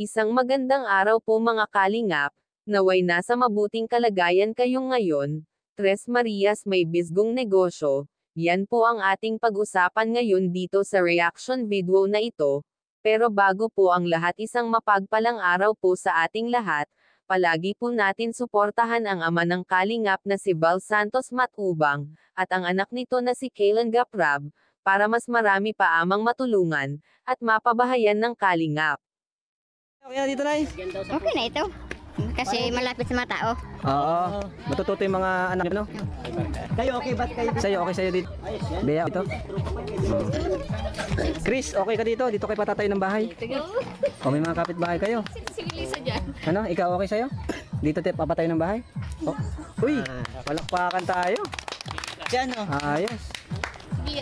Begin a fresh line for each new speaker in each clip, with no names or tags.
Isang magandang araw po mga kalingap, naway nasa mabuting kalagayan kayong ngayon. Tres Marias may bisgong negosyo, yan po ang ating pag-usapan ngayon dito sa reaction video na ito. Pero bago po ang lahat, isang mapagpalang araw po sa ating lahat. Palagi po natin suportahan ang ama ng kalingap na si Val Santos Matubang, at ang anak nito na si Kaylan Gaprab, para mas marami pa amang matulungan, at mapabahayan ng kalingap.
Okay na dito, Nay?
Okay na ito. Kasi malapit sa mga tao.
Oo. Matututo yung mga anak nyo, no?
Kayo okay ba't kayo?
Sa'yo, okay sa'yo dito? Bea, dito? Chris, okay ka dito? Dito kayo patatayo ng bahay? O may mga kapitbahay kayo?
Sige Lisa dyan.
Ano, ikaw okay sa'yo? Dito tayo papatayo ng bahay? Oh. Uy, palakpakan tayo.
Diyan o.
Ayos.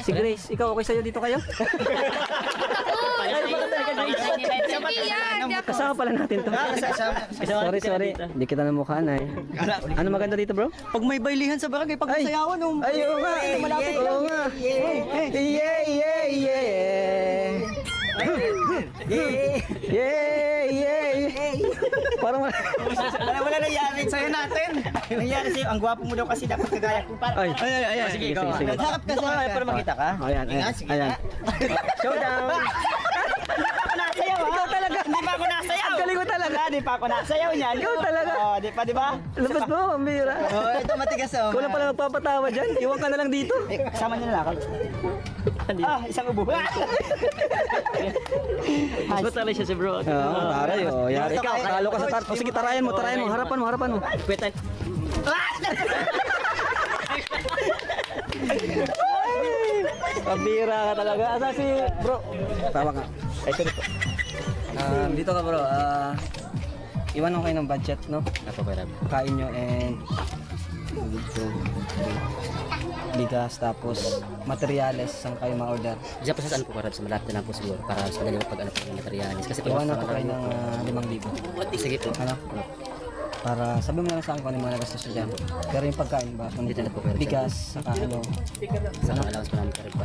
Si Grace, ikaw okay sa'yo? Dito kayo? Kasama pala natin to. Sorry. Hindi kita namukhaan, ay. Ano maganda dito, bro?
Pag may baylihan sa barangay, pag may sayawan o.
Ay, oo nga.
Malapit lang.
Oo nga. Yeah. Parang
Wala nangyari sa'yo natin. Nangyari sa'yo. Ang gwapo mo daw kasi dapat kagaya ko.
Ay.
Sige,
ikaw.
sige. Harap ka sa para makita ka.
Ayan. Showdown.
Ikaw talaga. Hindi pa ako nasayaw.
Galing mo talaga.
Hindi pa ako nasayaw niyan.
Ikaw talaga.
Oh, di ba?
Labas mo, pambira.
Oh, ito matigas oh.
Kulang pala magpapatawa dyan. Iwan ka na lang dito.
Kasama niyo na lang. Isang ubo.
Mas talaga siya si bro.
Oo, taray. Yari ka. Talo ka sa tar. O sige, tarayan mo. Harapan mo.
Pwetan.
Pambira ka talaga. Asa si bro? Tawa ka. Dito ka bro. Iwan ko kayo ng budget, no?
Ako pera.
Kain nyo and bigas, tapos materyales saan kayo ma-order.
Diyan po sa saan po para sa malapit na lang po siguro para sa dali pag ano po ng materialis. Kasi pag
Iwan ko kayo ng 5,000.
sige po.
Ano? Para sabi mo lang sa akin kung ano yung mga nagastos nyo dyan. Pero yung pagkain ba? Kung
Dito na po, pero
bigas, saka ano.
Sa mga allowance po namin karin po.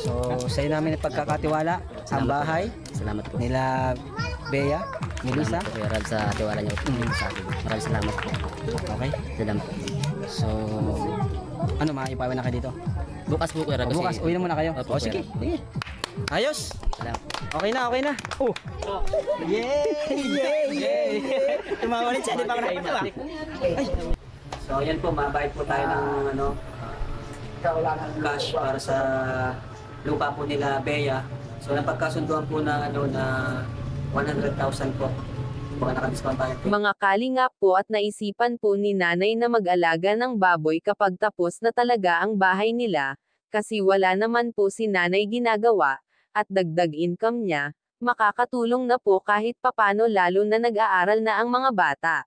So, sa'yo namin pagkakatiwala ang bahay
Salamat po.
nila Bea, Melissa.
Salamat po Kuya Rab sa tiwala niyo po sa akin. Maraming salamat po.
Okay?
Salamat po.
So, ano, maipawan na kayo dito?
Bukas po Kuya Rab. kasi-
Bukas, uwi na muna kayo.
Opo,
O sige,
Kuya Rab.
sige. Ayos!
Salamat.
Okay na. Oh!
Yay! Tumawalit siya, di pa ako nakatawa.
So, yan po, mabait po tayo ng cash para sa lupa po nila Bea. So, napagkasunduan po na 100,000 po. Baka naka-discount tayo.
Mga kalingap po, at naisipan po ni nanay na mag-alaga ng baboy kapag tapos na talaga ang bahay nila, kasi wala naman po si nanay ginagawa, at dagdag income niya, makakatulong na po kahit papano lalo na nag-aaral na ang mga bata.